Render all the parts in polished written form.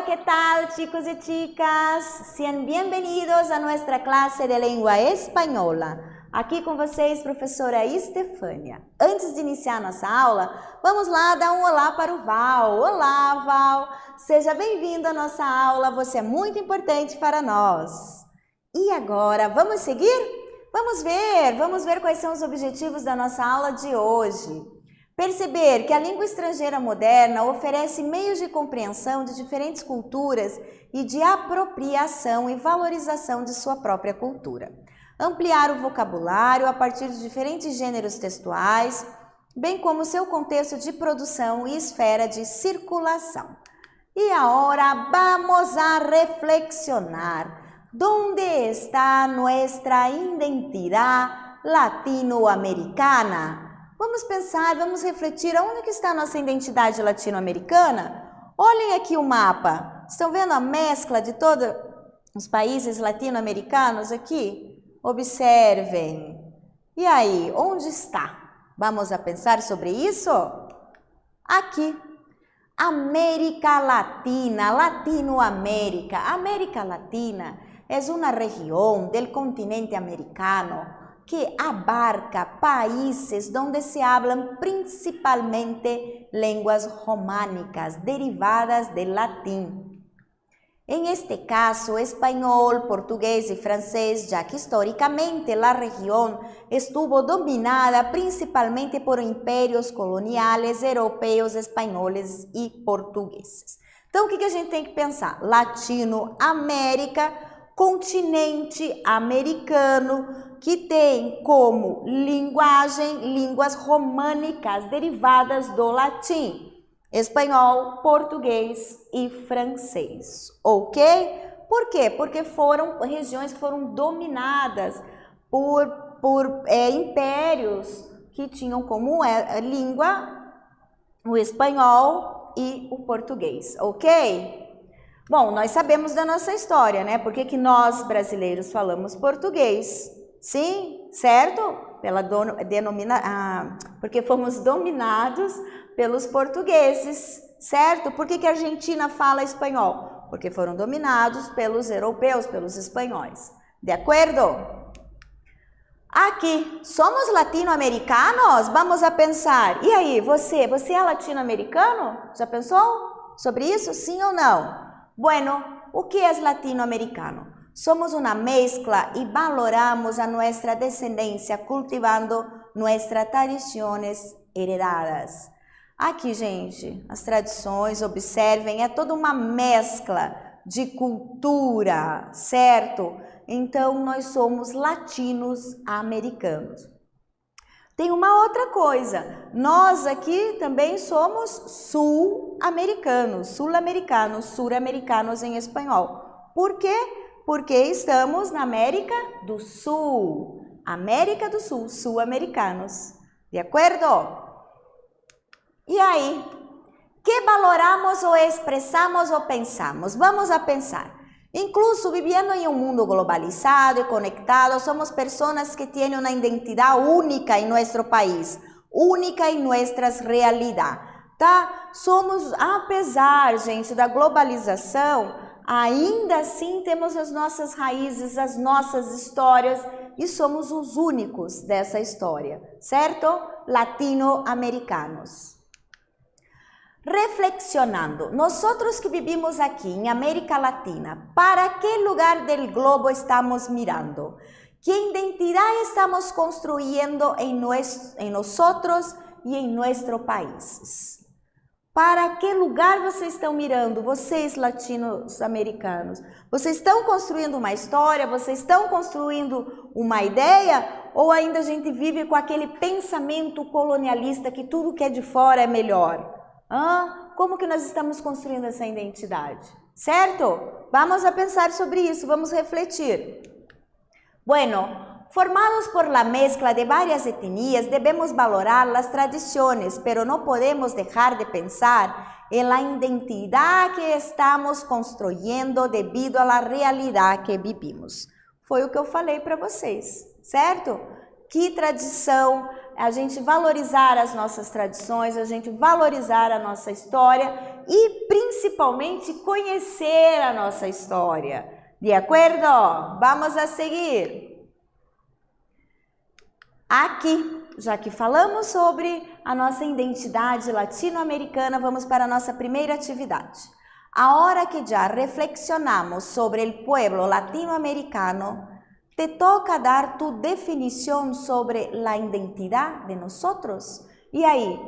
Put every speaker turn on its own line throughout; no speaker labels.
¿qué tal, chicos y chicas? Sean bienvenidos a nuestra clase de língua espanhola. Aqui com vocês, professora Estefânia. Antes de iniciar nossa aula, vamos lá dar um olá para o Val. Olá, Val! Seja bem-vindo à nossa aula, você é muito importante para nós. E agora, vamos seguir? Vamos ver quais são os objetivos da nossa aula de hoje. Perceber que a língua estrangeira moderna oferece meios de compreensão de diferentes culturas e de apropriação e valorização de sua própria cultura. Ampliar o vocabulário a partir de diferentes gêneros textuais, bem como seu contexto de produção e esfera de circulação. E agora vamos a reflexionar. ¿Dónde está nuestra identidad latino-americana? Vamos pensar, vamos refletir, onde que está a nossa identidade latino-americana? Olhem aqui o mapa, estão vendo a mescla de todos os países latino-americanos aqui? Observem. E aí, onde está? Vamos a pensar sobre isso? Aqui. América Latina, Latinoamérica. América Latina es una región del continente americano que abarca países donde se hablan principalmente lenguas románicas derivadas del latín. En este caso, español, portugués y francés, ya que históricamente la región estuvo dominada principalmente por impérios coloniales europeus, espanhóis e portugueses. Então, o que a gente tem que pensar? Latinoamérica, continente americano, que tem como linguagem línguas românicas derivadas do latim, espanhol, português e francês, ok? Por quê? Porque foram regiões que foram dominadas por impérios que tinham como língua o espanhol e o português, ok? Bom, nós sabemos da nossa história, né? Por que nós brasileiros falamos português? Sim, certo? Porque fomos dominados pelos portugueses, certo? Por que a Argentina fala espanhol? Porque foram dominados pelos europeus, pelos espanhóis. De acordo? Aqui, somos latino-americanos? Vamos a pensar. E aí, você é latino-americano? Já pensou sobre isso? Sim ou não? Bueno, o que é latino-americano? Somos uma mescla e valoramos a nossa descendência cultivando nossas tradições heredadas. Aqui, gente, as tradições, observem, é toda uma mescla de cultura, certo? Então, nós somos latinos-americanos. Tem uma outra coisa, nós aqui também somos sul-americanos, sur-americanos em espanhol. Por quê? Porque estamos na América do Sul, sul-americanos. De acordo? E aí, que valoramos ou expressamos ou pensamos? Vamos a pensar. Incluso viviendo en un mundo globalizado y conectado, somos personas que tienen una identidad única en nuestro país, única en nuestras realidades, tá? Somos, apesar, gente, da globalização, ainda assim temos as nossas raízes, as nossas histórias e somos os únicos dessa história, certo? Latino-americanos. Reflexionando, nosotros que vivimos aquí en América Latina, ¿para qué lugar del globo estamos mirando? ¿Qué identidad estamos construyendo en nosotros y en nuestro país? Para que lugar vocês estão mirando, vocês latino-americanos? Vocês estão construindo uma história, vocês estão construindo uma ideia? Ou ainda a gente vive com aquele pensamento colonialista que tudo que é de fora é melhor? Como que nós estamos construindo essa identidade? Certo? Vamos a pensar sobre isso, vamos refletir. Bueno, formados por la mezcla de varias etnias, debemos valorar las tradiciones, pero no podemos dejar de pensar en la identidad que estamos construyendo debido a la realidad que vivimos. Foi o que eu falei para vocês, certo? Que tradição, a gente valorizar as nossas tradições, a gente valorizar a nossa história e principalmente conhecer a nossa história. De acordo? Vamos a seguir. Aqui, já que falamos sobre a nossa identidade latino-americana, vamos para a nossa primeira atividade. Ahora que já reflexionamos sobre o pueblo latino-americano, te toca dar tu definição sobre a identidade de nós? E aí,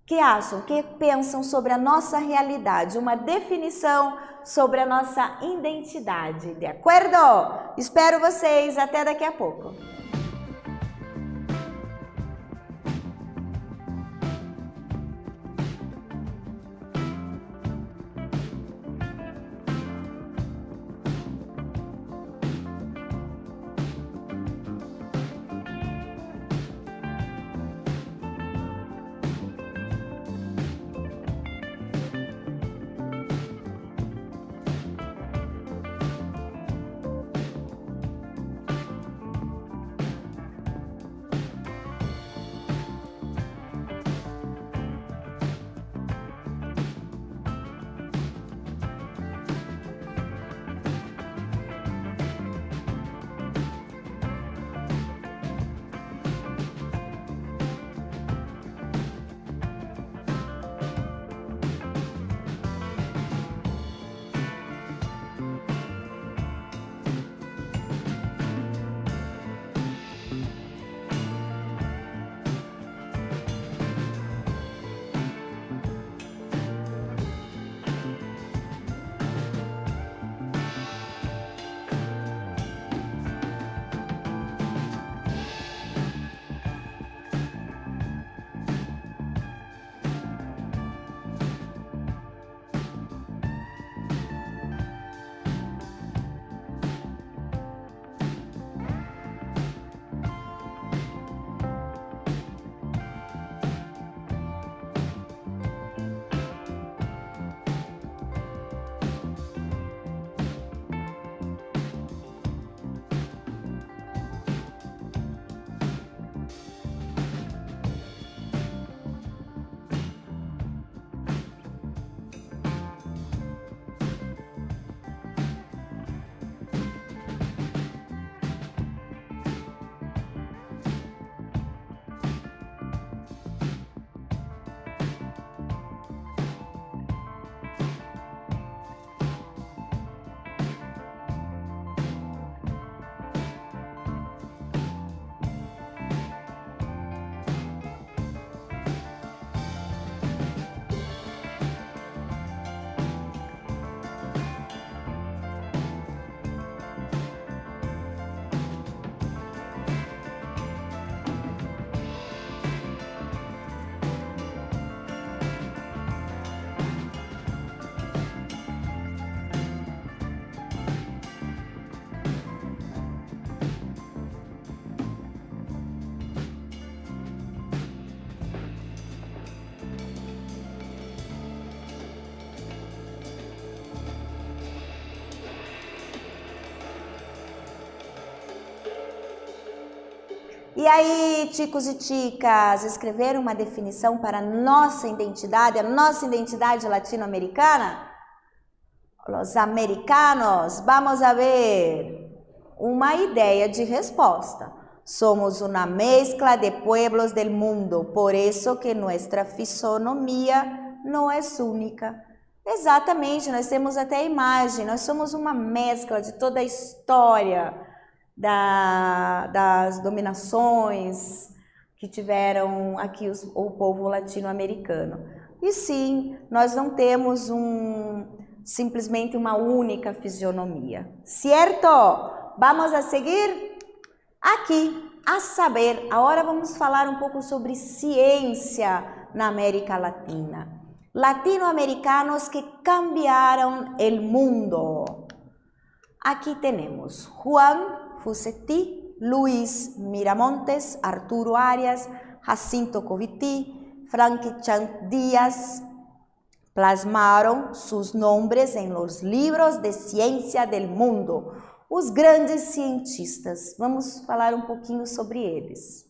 que acham, que pensam sobre a nossa realidade? Uma definição sobre a nossa identidade, de acordo? Espero vocês, até daqui a pouco. E aí, ticos e ticas, escreveram uma definição para a nossa identidade latino-americana? Los americanos, vamos a ver uma ideia de resposta. Somos uma mescla de pueblos del mundo, por isso que nossa fisionomia não é única. Exatamente, nós temos até a imagem, nós somos uma mescla de toda a história das dominações que tiveram aqui o povo latino-americano. E sim, nós não temos simplesmente uma única fisionomia, certo? Vamos a seguir? Aqui, a saber, agora vamos falar um pouco sobre ciência na América Latina. Latino-americanos que cambiaram o mundo. Aqui temos Juan Fusetti, Luis Miramontes, Arturo Arias, Jacinto Coviti, Frank Chan Díaz, plasmaram seus nomes em los libros de ciência del mundo. Os grandes cientistas. Vamos falar um pouquinho sobre eles.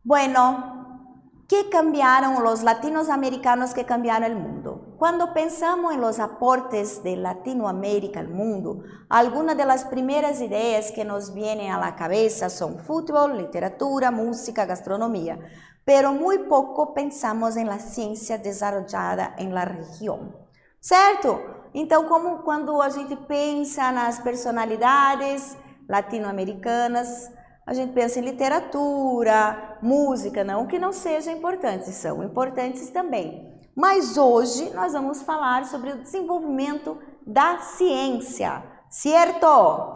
Bueno, ¿Qué cambiaron los latinoamericanos que cambiaron el mundo? Cuando pensamos en los aportes de Latinoamérica al mundo, algunas de las primeras ideas que nos vienen a la cabeza son fútbol, literatura, música, gastronomía, pero muy poco pensamos en la ciencia desarrollada en la região, certo? Então, como quando a gente pensa nas personalidades latino-americanas, a gente pensa em literatura, música, não que não seja importante, são importantes também. Mas hoje nós vamos falar sobre o desenvolvimento da ciência, certo?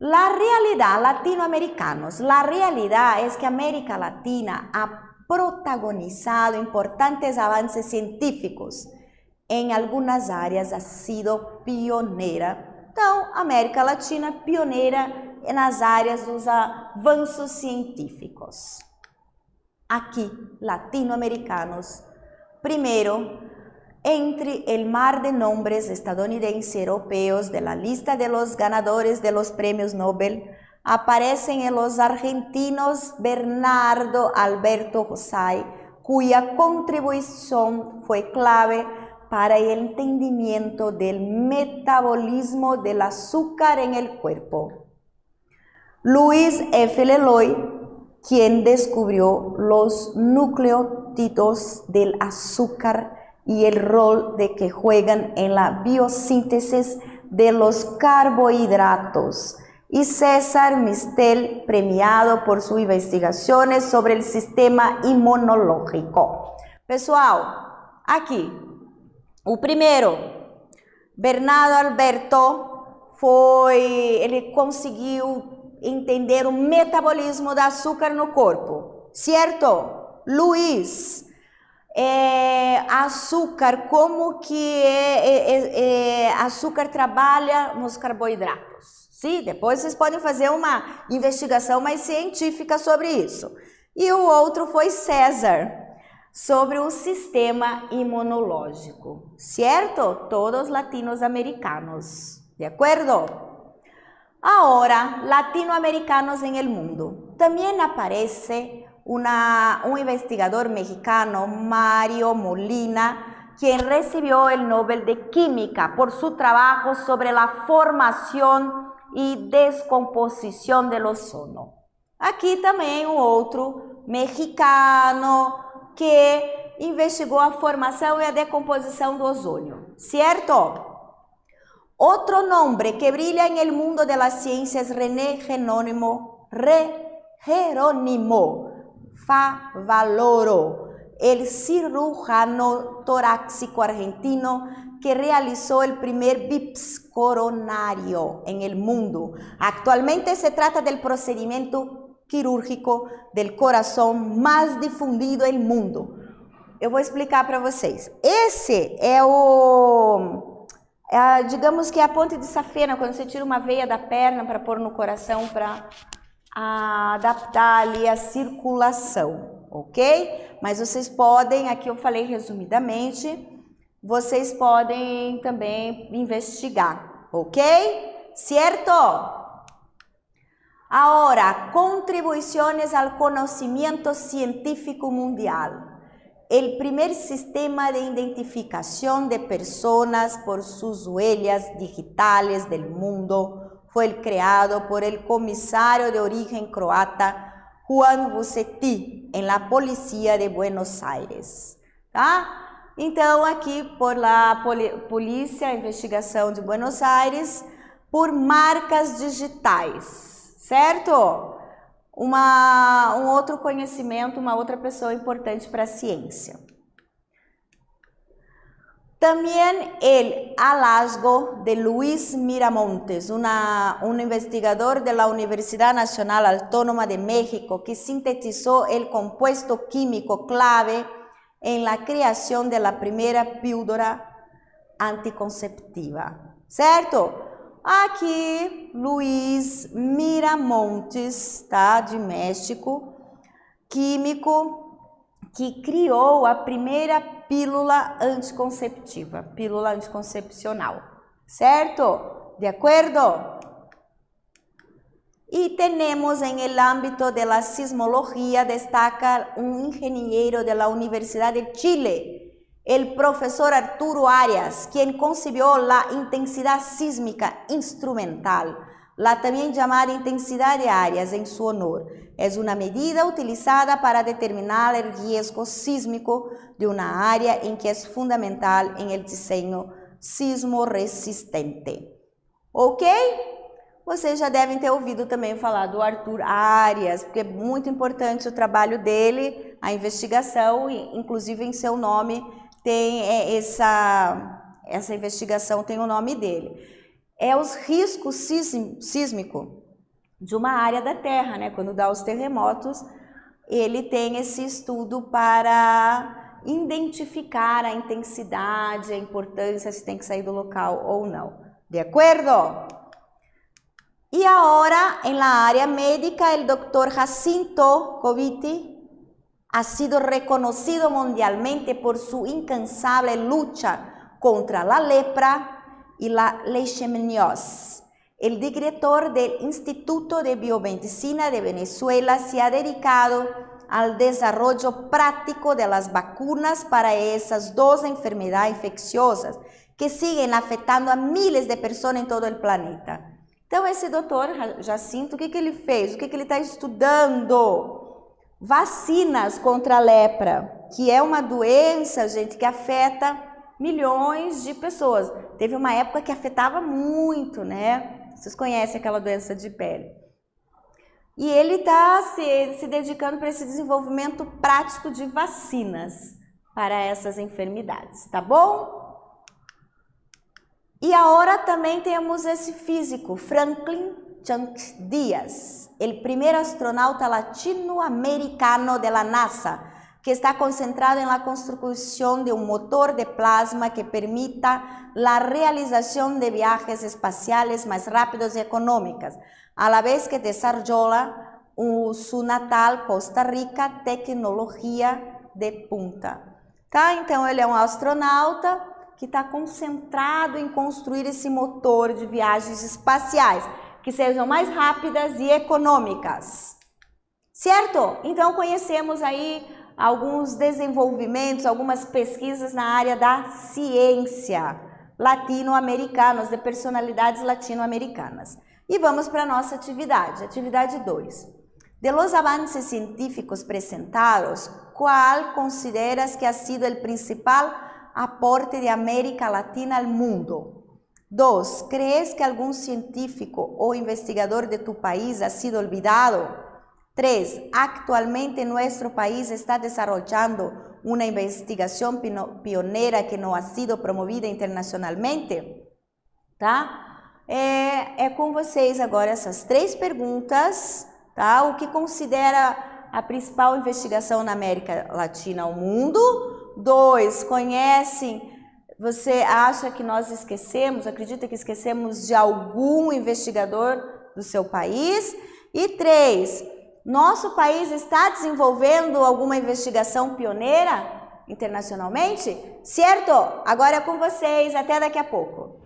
La realidad, latinoamericanos, la realidad es que América Latina ha protagonizado importantes avances científicos. En algunas áreas ha sido pioneira. Então, América Latina é pioneira nas áreas dos avanços científicos. Aqui, latino-americanos. Primero, entre el mar de nombres estadounidenses y europeos de la lista de los ganadores de los premios Nobel, aparecen los argentinos Bernardo Alberto Hosay, cuya contribución fue clave para el entendimiento del metabolismo del azúcar en el cuerpo. Luis F. Leloy, quien descubrió los nucleótidos del azúcar y el rol de que juegan en la biosíntesis de los carbohidratos, y César Mistel, premiado por sus investigaciones sobre el sistema inmunológico. Pessoal, aqui, o primeiro, Bernardo Alberto, ele conseguiu entender o metabolismo do açúcar no corpo, certo? Luiz, açúcar, como que açúcar trabalha nos carboidratos. Sim, depois vocês podem fazer uma investigação mais científica sobre isso. E o outro foi César, sobre o sistema imunológico, certo? Todos latino-americanos, de acordo? Ahora, latinoamericanos en el mundo. También aparece un investigador mexicano, Mario Molina, quien recibió el Nobel de Química por su trabajo sobre la formación y descomposición del ozono. Aquí también un otro mexicano que investigou a formação e a decomposição do ozônio, certo? Otro nombre que brilla en el mundo de las ciencias es René Jerónimo Favaloro, el cirujano torácico argentino que realizó el primer bips coronario en el mundo. Actualmente se trata del procedimiento quirúrgico del coração mais difundido no mundo. Eu vou explicar para vocês. Esse é digamos que é a ponte de safena, quando você tira uma veia da perna para pôr no coração para adaptar ali a circulação, ok? Mas vocês podem, aqui eu falei resumidamente, vocês podem também investigar, ok? Certo? Ahora, contribuciones al conocimiento científico mundial. El primer sistema de identificación de personas por sus huellas digitales del mundo fue el creado por el comisario de origen croata Juan Vucetich en la Policía de Buenos Aires. Tá? Então, aqui por la Polícia, Investigação de Buenos Aires, por marcas digitais, certo? Um outro conhecimento, uma outra pessoa importante para a ciência. También el hallazgo de Luis Miramontes, un investigador de la Universidad Nacional Autónoma de México que sintetizó el compuesto químico clave en la creación de la primera píldora anticonceptiva, ¿cierto? Aqui, Luis Miramontes, tá, de México, químico que criou a primeira pílula anticonceptiva, pílula anticoncepcional, certo? De acordo? Y tenemos en el ámbito de la sismología, destaca un ingeniero de la Universidad de Chile, el profesor Arturo Arias, quien concibió la intensidad sísmica instrumental, la también llamada intensidad de Arias en su honor. Es una medida utilizada para determinar el riesgo sísmico de una área en que es fundamental en el diseño sismo resistente. Ok? Vocês já devem ter ouvido também falar do Arthur Arias, porque é muito importante o trabalho dele, a investigação, e inclusive em seu nome tem essa investigação tem o nome dele. É os riscos sísmicos de uma área da Terra, né? Quando dá os terremotos, ele tem esse estudo para identificar a intensidade, a importância, se tem que sair do local ou não. De acordo? Y ahora, en la área médica, el doctor Jacinto Coviti ha sido reconocido mundialmente por su incansable lucha contra la lepra y la leishmaniose. El director del Instituto de Biomedicina de Venezuela se ha dedicado al desarrollo práctico de las vacunas para esas dos enfermedades infecciosas que siguen afetando a miles de personas en todo el planeta. Então, esse doutor Jacinto, o que ele fez? O que ele está estudando? Vacinas contra a lepra, que é uma doença, gente, que afeta milhões de pessoas. Teve uma época que afetava muito, né? Vocês conhecem aquela doença de pele. E ele está se dedicando para esse desenvolvimento prático de vacinas para essas enfermidades, tá bom? Y ahora también tenemos ese físico, Franklin Chunk Díaz, el primer astronauta latinoamericano de la NASA, que está concentrado en la construcción de un motor de plasma que permita la realización de viajes espaciales más rápidos y económicos, a la vez que desarrolla su natal Costa Rica tecnologia de punta. Tá? Então, ele é um astronauta que está concentrado em construir esse motor de viagens espaciais, que sejam mais rápidas e econômicas. Certo? Então, conhecemos aí alguns desenvolvimentos, algumas pesquisas na área da ciência latino-americanas, de personalidades latino-americanas. E vamos para a nossa atividade, atividade 2. De los avances científicos presentados, ¿cuál consideras que ha sido el principal aporte de América Latina al mundo? 2. ¿Crees que algún científico o investigador de tu país ha sido olvidado? 3. ¿Actualmente nuestro país está desarrollando una investigación pionera que no ha sido promovida internacionalmente? Tá? É com vocês agora essas 3 perguntas, tá? O que considera a principal investigação na América Latina ao mundo? 2, conhecem, você acha que nós esquecemos, acredita que esquecemos de algum investigador do seu país? E 3, nosso país está desenvolvendo alguma investigação pioneira internacionalmente? Certo? Agora é com vocês, até daqui a pouco.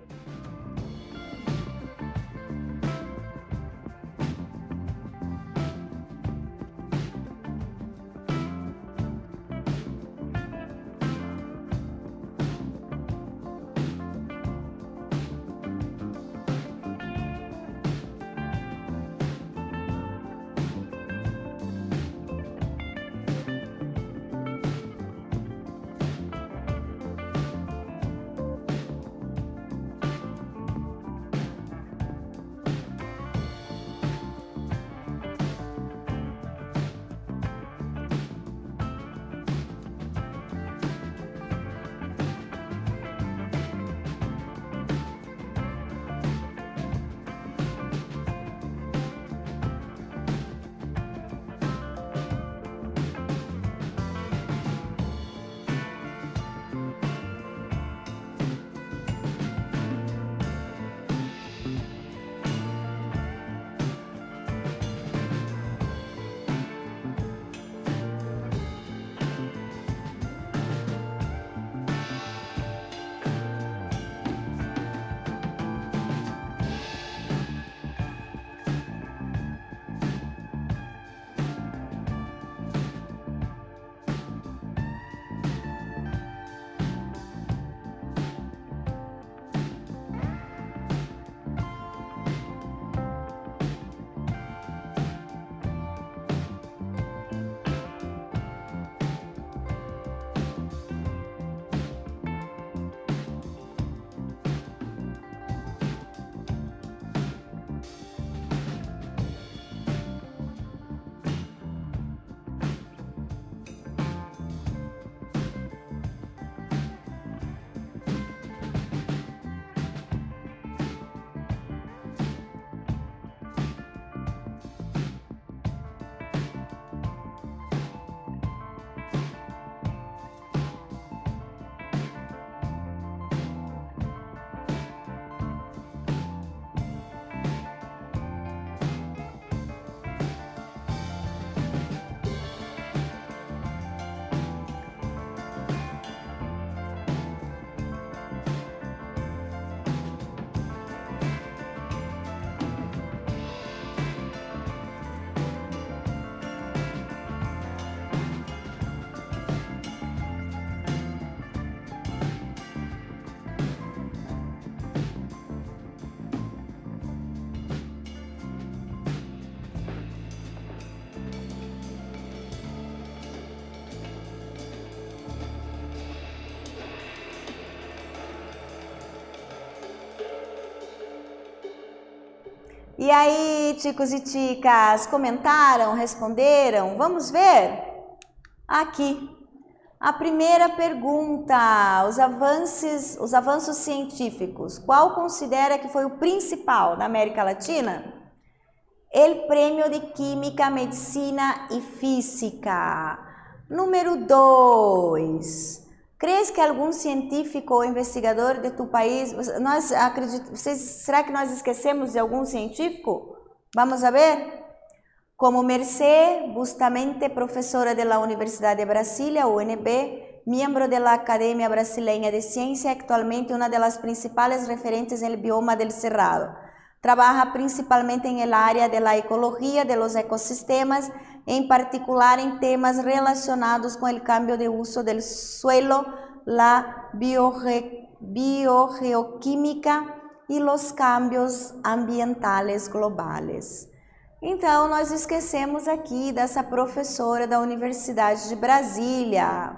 E aí, chicos e chicas, comentaram, responderam? Vamos ver? Aqui. A primeira pergunta, os avanços científicos. Qual considera que foi o principal na América Latina? El Prêmio de Química, Medicina e Física. Número 2. Crees que algum científico ou investigador de tu país... será que nós esquecemos de algum científico? Vamos a ver? Como Mercé Bustamante, professora da Universidade de Brasília, UNB, miembro da Academia Brasileña de Ciencia, actualmente una de las principales referentes en el bioma del Cerrado. Trabaja principalmente en el área de la ecología de los ecosistemas, en particular en temas relacionados con el cambio de uso del suelo, la biogeoquímica y los cambios ambientales globales. Então, nós esquecemos aqui dessa professora da Universidade de Brasília,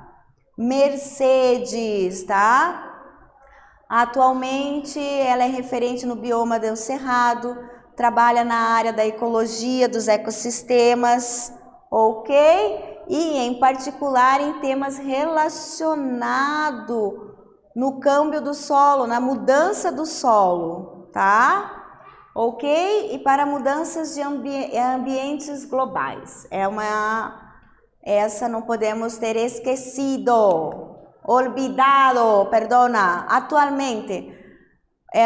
Mercedes, tá? Atualmente, ela é referente no bioma do Cerrado, trabalha na área da ecologia dos ecossistemas, ok? E, em particular, em temas relacionados no câmbio do solo, na mudança do solo, tá? Ok? E para mudanças de ambientes globais. Essa não podemos ter esquecido. Olvidado, perdona. Atualmente,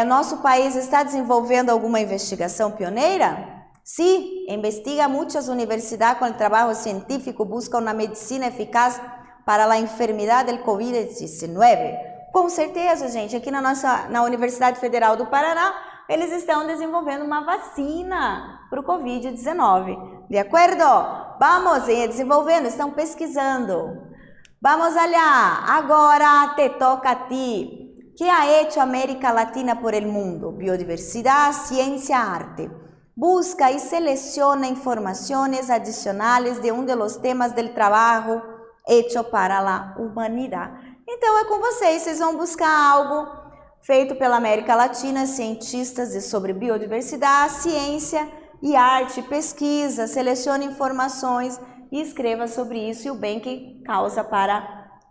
nosso país está desenvolvendo alguma investigação pioneira? Sí, investiga muitas universidades com trabalho científico, busca uma medicina eficaz para a enfermidade do Covid-19. Com certeza, gente, aqui na Universidade Federal do Paraná, eles estão desenvolvendo uma vacina para o Covid-19. De acordo? Vamos desenvolvendo, estão pesquisando. Vamos allá, agora te toca a ti. ¿Qué ha hecho América Latina por el mundo? Biodiversidad, ciencia, arte. Busca y selecciona informaciones adicionales de de los temas del trabajo hecho para la humanidad. Então é com vocês vão buscar algo feito pela América Latina, cientistas sobre biodiversidade, ciência e arte, pesquisa, selecione informações e escreva sobre isso e o bem que causa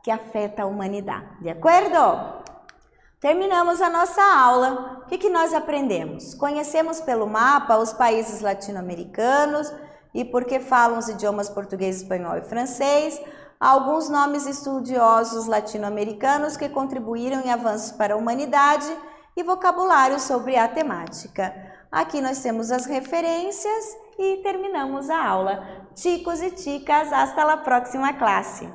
que afeta a humanidade. De acordo? Terminamos a nossa aula. O que nós aprendemos? Conhecemos pelo mapa os países latino-americanos e porque falam os idiomas português, espanhol e francês, alguns nomes estudiosos latino-americanos que contribuíram em avanços para a humanidade e vocabulário sobre a temática. Aqui nós temos as referências e terminamos a aula. Chicos e chicas, hasta la próxima classe.